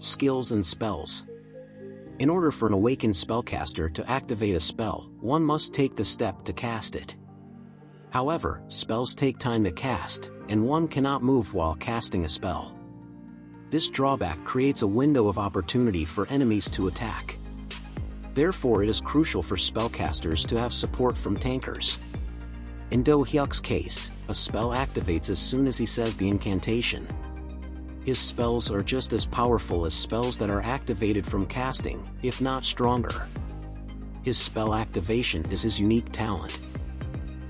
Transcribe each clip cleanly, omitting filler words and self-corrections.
Skills and spells. In order for an awakened spellcaster to activate a spell, one must take the step to cast it. However, spells take time to cast, and one cannot move while casting a spell. This drawback creates a window of opportunity for enemies to attack. Therefore, it is crucial for spellcasters to have support from tankers. In Dohyuk's case, a spell activates as soon as he says the incantation. His spells are just as powerful as spells that are activated from casting, if not stronger. His spell activation is his unique talent.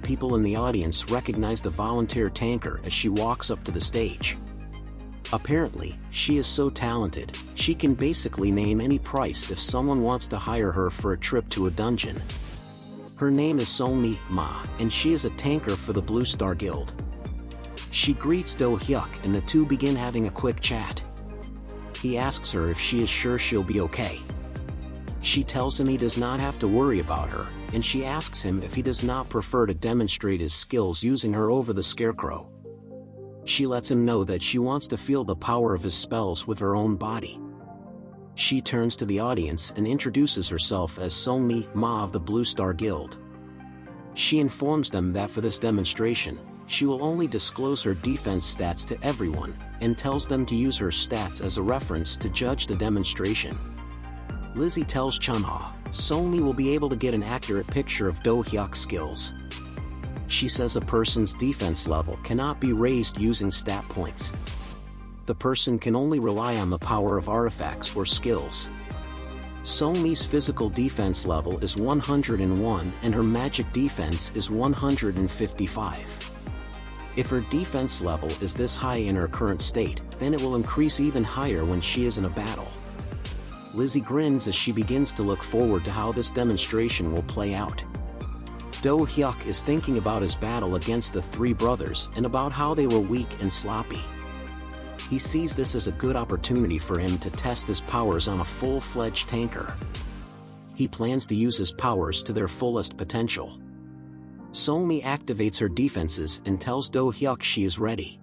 People in the audience recognize the volunteer tanker as she walks up to the stage. Apparently, she is so talented, she can basically name any price if someone wants to hire her for a trip to a dungeon. Her name is Somi, and she is a tanker for the Blue Star Guild. She greets Dohyuk and the two begin having a quick chat. He asks her if she is sure she'll be okay. She tells him he does not have to worry about her, and she asks him if he does not prefer to demonstrate his skills using her over the scarecrow. She lets him know that she wants to feel the power of his spells with her own body. She turns to the audience and introduces herself as Somi of the Blue Star Guild. She informs them that for this demonstration, she will only disclose her defense stats to everyone, and tells them to use her stats as a reference to judge the demonstration. Lizzie tells Chunha, Somi will be able to get an accurate picture of Dohyuk's skills. She says a person's defense level cannot be raised using stat points. The person can only rely on the power of artifacts or skills. Somi's physical defense level is 101 and her magic defense is 155. If her defense level is this high in her current state, then it will increase even higher when she is in a battle. Lizzie grins as she begins to look forward to how this demonstration will play out. Dohyuk is thinking about his battle against the three brothers and about how they were weak and sloppy. He sees this as a good opportunity for him to test his powers on a full-fledged tanker. He plans to use his powers to their fullest potential. Somi activates her defenses and tells Dohyuk she is ready.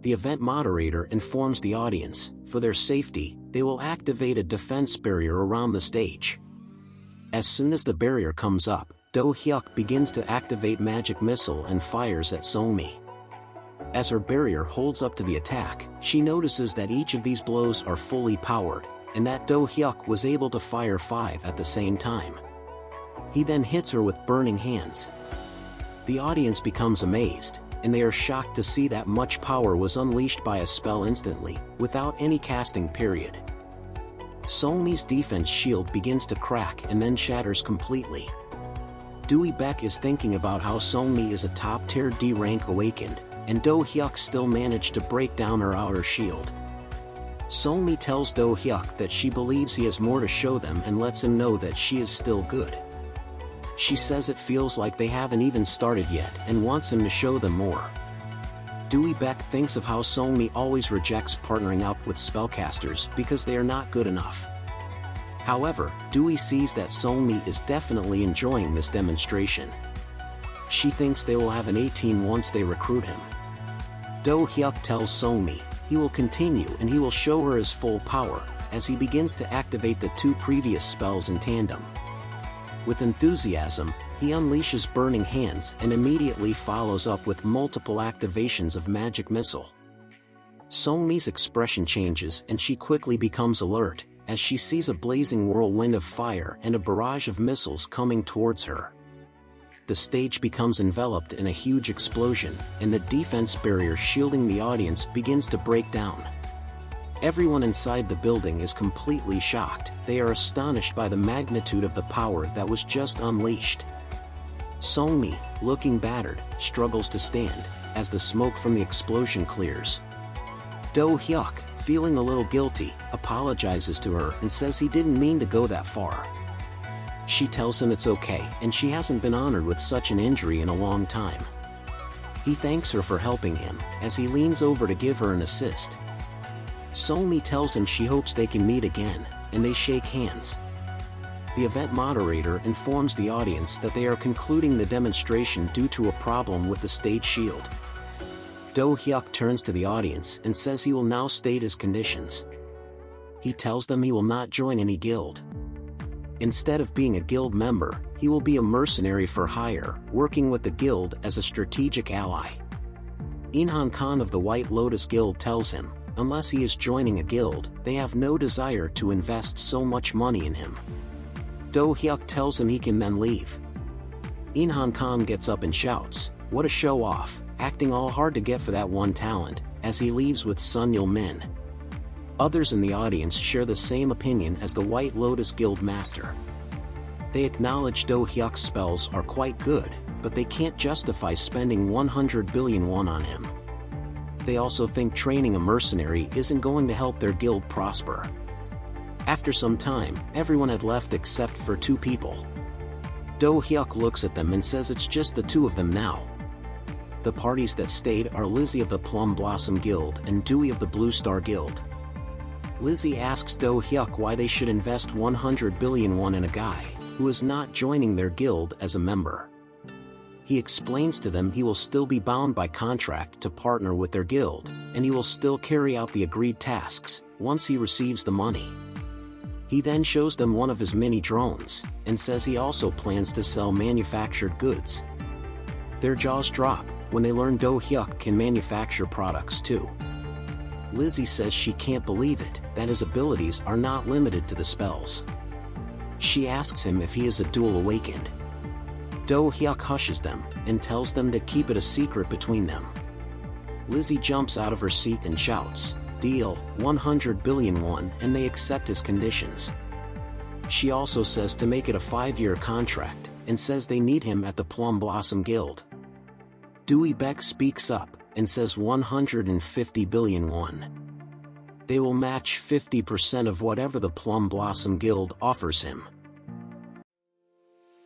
The event moderator informs the audience, for their safety, they will activate a defense barrier around the stage. As soon as the barrier comes up, Dohyuk begins to activate magic missile and fires at Somi. As her barrier holds up to the attack, she notices that each of these blows are fully powered, and that Dohyuk was able to fire 5 at the same time. He then hits her with burning hands. The audience becomes amazed, and they are shocked to see that much power was unleashed by a spell instantly, without any casting period. Somi's defense shield begins to crack and then shatters completely. Dohyuk is thinking about how Somi is a top-tier D-rank awakened, and Dohyuk still managed to break down her outer shield. Somi tells Dohyuk that she believes he has more to show them and lets him know that she is still good. She says it feels like they haven't even started yet and wants him to show them more. Dohyuk thinks of how Somi always rejects partnering up with spellcasters because they are not good enough. However, Dohyuk sees that Somi is definitely enjoying this demonstration. She thinks they will have an 18 once they recruit him. Dohyuk tells Somi he will continue and he will show her his full power, as he begins to activate the 2 previous spells in tandem. With enthusiasm, he unleashes Burning Hands and immediately follows up with multiple activations of Magic Missile. Somi's expression changes and she quickly becomes alert, as she sees a blazing whirlwind of fire and a barrage of missiles coming towards her. The stage becomes enveloped in a huge explosion, and the defense barrier shielding the audience begins to break down. Everyone inside the building is completely shocked. They are astonished by the magnitude of the power that was just unleashed. Somi, looking battered, struggles to stand, as the smoke from the explosion clears. Dohyuk, feeling a little guilty, apologizes to her and says he didn't mean to go that far. She tells him it's okay and she hasn't been honored with such an injury in a long time. He thanks her for helping him, as he leans over to give her an assist. Somi tells him she hopes they can meet again, and they shake hands. The event moderator informs the audience that they are concluding the demonstration due to a problem with the stage shield. Dohyuk turns to the audience and says he will now state his conditions. He tells them he will not join any guild. Instead of being a guild member, he will be a mercenary for hire, working with the guild as a strategic ally. Inhan Khan of the White Lotus Guild tells him, unless he is joining a guild, they have no desire to invest so much money in him. Dohyuk tells him he can then leave. Inhan Khan gets up and shouts, "What a show-off, acting all hard to get for that one talent," as he leaves with Sun Yul Min. Others in the audience share the same opinion as the White Lotus Guild master. They acknowledge Dohyuk's spells are quite good, but they can't justify spending 100 billion won on him. They also think training a mercenary isn't going to help their guild prosper. After some time, everyone had left except for 2 people. Dohyuk looks at them and says it's just the 2 of them now. The parties that stayed are Lizzie of the Plum Blossom Guild and Dewey of the Blue Star Guild. Lizzie asks Dohyuk why they should invest 100 billion won in a guy who is not joining their guild as a member. He explains to them he will still be bound by contract to partner with their guild, and he will still carry out the agreed tasks once he receives the money. He then shows them one of his mini drones, and says he also plans to sell manufactured goods. Their jaws drop when they learn Dohyuk can manufacture products too. Lizzie says she can't believe it, that his abilities are not limited to the spells. She asks him if he is a dual awakened. Dohyuk hushes them, and tells them to keep it a secret between them. Lizzie jumps out of her seat and shouts, "Deal, 100 billion won," and they accept his conditions. She also says to make it a 5-year contract, and says they need him at the Plum Blossom Guild. Dewey Beck speaks up, and says 150 billion won. They will match 50% of whatever the Plum Blossom Guild offers him.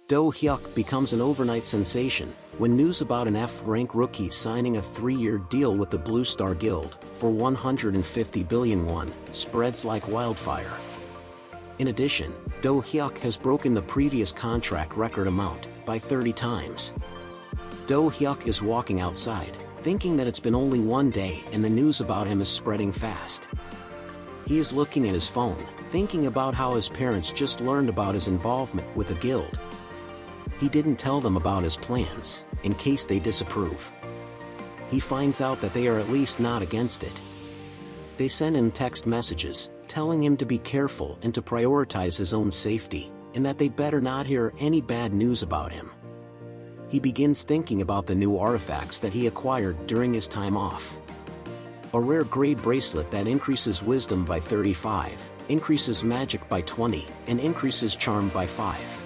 Dohyuk becomes an overnight sensation when news about an F-rank rookie signing a 3-year deal with the Blue Star Guild for 150 billion won spreads like wildfire. In addition, Dohyuk has broken the previous contract record amount by 30 times. Dohyuk is walking outside, thinking that it's been only 1 day and the news about him is spreading fast. He is looking at his phone, thinking about how his parents just learned about his involvement with the guild. He didn't tell them about his plans, in case they disapprove. He finds out that they are at least not against it. They send him text messages, telling him to be careful and to prioritize his own safety, and that they better not hear any bad news about him. He begins thinking about the new artifacts that he acquired during his time off. A rare grade bracelet that increases wisdom by 35, increases magic by 20, and increases charm by 5.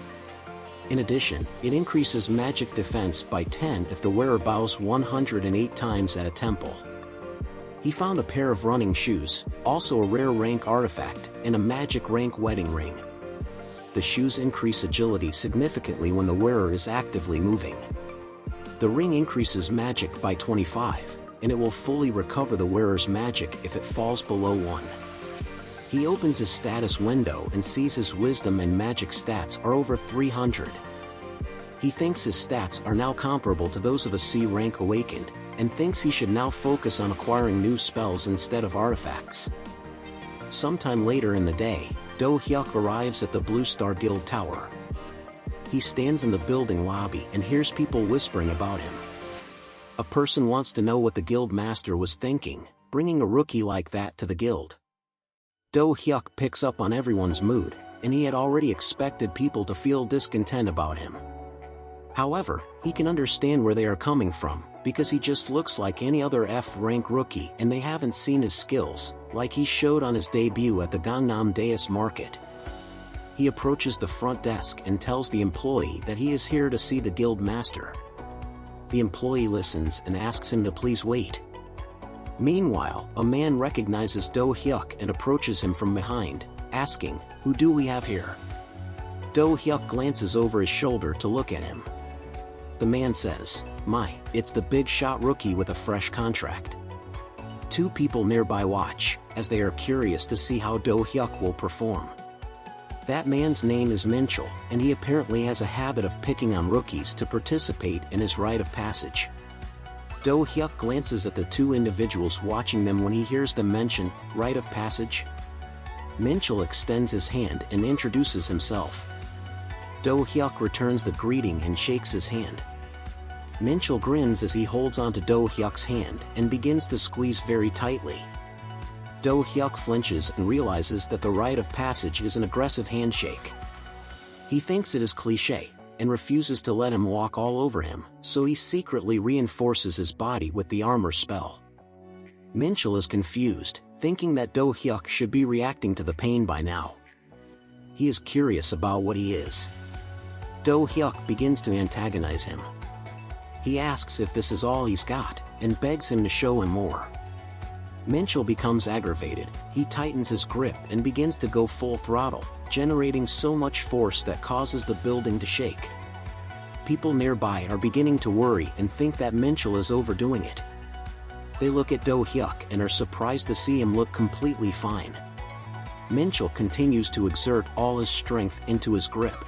In addition, it increases magic defense by 10 if the wearer bows 108 times at a temple. He found a pair of running shoes, also a rare rank artifact, and a magic rank wedding ring. The shoes increase agility significantly when the wearer is actively moving. The ring increases magic by 25, and it will fully recover the wearer's magic if it falls below 1. He opens his status window and sees his wisdom and magic stats are over 300. He thinks his stats are now comparable to those of a C rank awakened, and thinks he should now focus on acquiring new spells instead of artifacts. Sometime later in the day, Dohyuk arrives at the Blue Star Guild Tower. He stands in the building lobby and hears people whispering about him. A person wants to know what the guild master was thinking, bringing a rookie like that to the guild. Dohyuk picks up on everyone's mood, and he had already expected people to feel discontent about him. However, he can understand where they are coming from, because he just looks like any other F-rank rookie and they haven't seen his skills, like he showed on his debut at the Gangnam Daeus Market. He approaches the front desk and tells the employee that he is here to see the guild master. The employee listens and asks him to please wait. Meanwhile, a man recognizes Dohyuk and approaches him from behind, asking, "Who do we have here?" Dohyuk glances over his shoulder to look at him. The man says, It's the big shot rookie with a fresh contract." 2 people nearby watch, as they are curious to see how Dohyuk will perform. That man's name is Minchel, and he apparently has a habit of picking on rookies to participate in his rite of passage. Dohyuk glances at the 2 individuals watching them when he hears them mention rite of passage. Minchul extends his hand and introduces himself. Dohyuk returns the greeting and shakes his hand. Minchul grins as he holds onto Dohyuk's hand and begins to squeeze very tightly. Dohyuk flinches and realizes that the rite of passage is an aggressive handshake. He thinks it is cliché, and refuses to let him walk all over him, so he secretly reinforces his body with the armor spell. Minchul is confused, thinking that Dohyuk should be reacting to the pain by now. He is curious about what he is. Dohyuk begins to antagonize him. He asks if this is all he's got, and begs him to show him more. Minchul becomes aggravated, he tightens his grip and begins to go full throttle, generating so much force that causes the building to shake. People nearby are beginning to worry and think that Minchul is overdoing it. They look at Dohyuk and are surprised to see him look completely fine. Minchul continues to exert all his strength into his grip.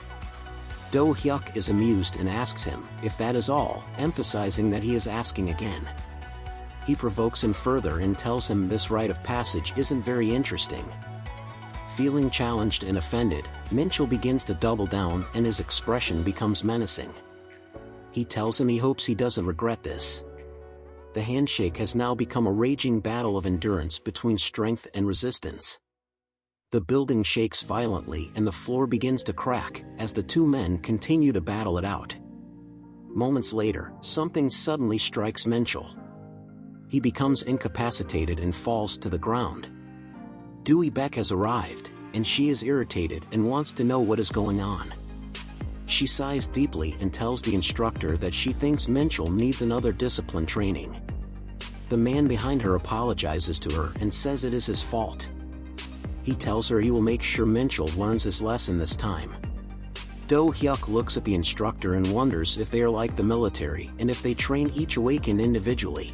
Dohyuk is amused and asks him if that is all, emphasizing that he is asking again. He provokes him further and tells him this rite of passage isn't very interesting. Feeling challenged and offended, Minchul begins to double down and his expression becomes menacing. He tells him he hopes he doesn't regret this. The handshake has now become a raging battle of endurance between strength and resistance. The building shakes violently and the floor begins to crack as the two men continue to battle it out. Moments later, something suddenly strikes Minchul. He becomes incapacitated and falls to the ground. Dohyuk has arrived, and she is irritated and wants to know what is going on. She sighs deeply and tells the instructor that she thinks Minchul needs another discipline training. The man behind her apologizes to her and says it is his fault. He tells her he will make sure Minchul learns his lesson this time. Dohyuk looks at the instructor and wonders if they are like the military and if they train each awakened individually.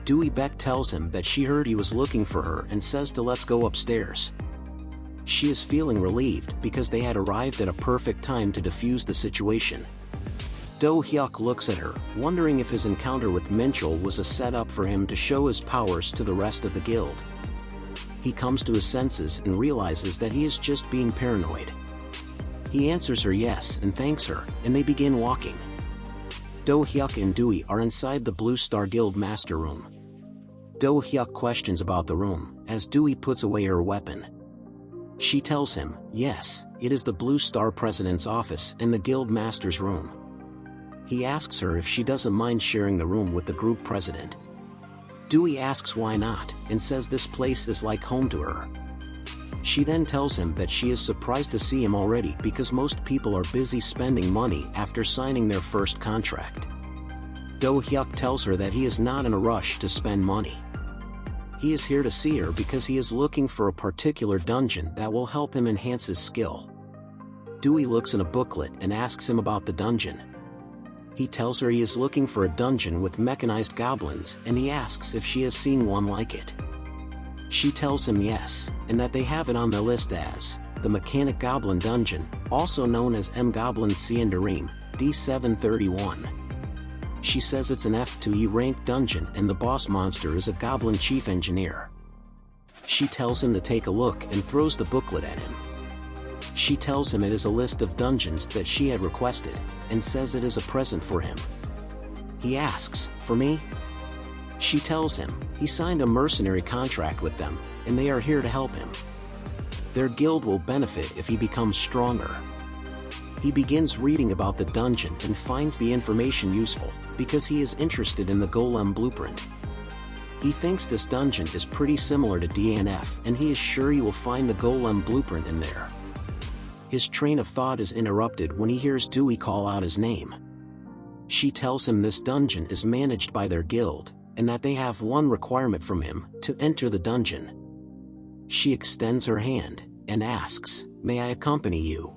Dohyuk tells him that she heard he was looking for her and says to let's go upstairs. She is feeling relieved because they had arrived at a perfect time to defuse the situation. Dohyuk looks at her, wondering if his encounter with Minchul was a setup for him to show his powers to the rest of the guild. He comes to his senses and realizes that he is just being paranoid. He answers her yes and thanks her, and they begin walking. Dohyuk and Dewey are inside the Blue Star Guild Master Room. Dohyuk questions about the room, as Dewey puts away her weapon. She tells him, yes, it is the Blue Star President's office and the Guild Master's room. He asks her if she doesn't mind sharing the room with the group president. Dewey asks why not, and says this place is like home to her. She then tells him that she is surprised to see him already because most people are busy spending money after signing their first contract. Dohyuk tells her that he is not in a rush to spend money. He is here to see her because he is looking for a particular dungeon that will help him enhance his skill. Dewey looks in a booklet and asks him about the dungeon. He tells her he is looking for a dungeon with mechanized goblins and he asks if she has seen one like it. She tells him yes, and that they have it on their list as the Mechanic Goblin Dungeon, also known as M. Goblin Siendarim, D731. She says it's an F2E ranked dungeon and the boss monster is a goblin chief engineer. She tells him to take a look and throws the booklet at him. She tells him it is a list of dungeons that she had requested, and says it is a present for him. He asks, for me? She tells him, he signed a mercenary contract with them, and they are here to help him. Their guild will benefit if he becomes stronger. He begins reading about the dungeon and finds the information useful, because he is interested in the Golem blueprint. He thinks this dungeon is pretty similar to DNF and he is sure he will find the Golem blueprint in there. His train of thought is interrupted when he hears Dewey call out his name. She tells him this dungeon is managed by their guild, and that they have one requirement from him, to enter the dungeon. She extends her hand, and asks, may I accompany you?